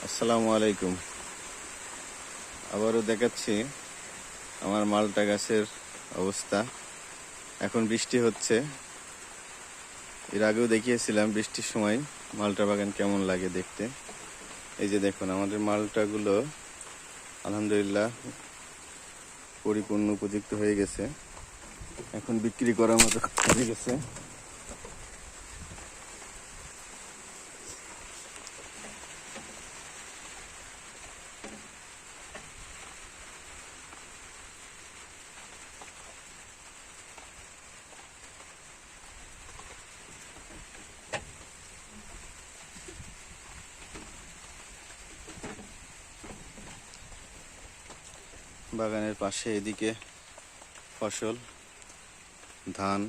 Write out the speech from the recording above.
আসসালামু আলাইকুম। আবারও দেখাচ্ছি আমার মালটা গাছের অবস্থা। এখন বৃষ্টি হচ্ছে, এর আগেও দেখিয়েছিলাম বৃষ্টির সময় মালটা বাগান কেমন লাগে দেখতে। এই যে দেখুন আমাদের মালটাগুলো আলহামদুলিল্লাহ পরিপূর্ণ উপযুক্ত হয়ে গেছে, এখন বিক্রি করার মতো হয়ে গেছে। বাগানের পাশে এদিকে ফসল, ধান,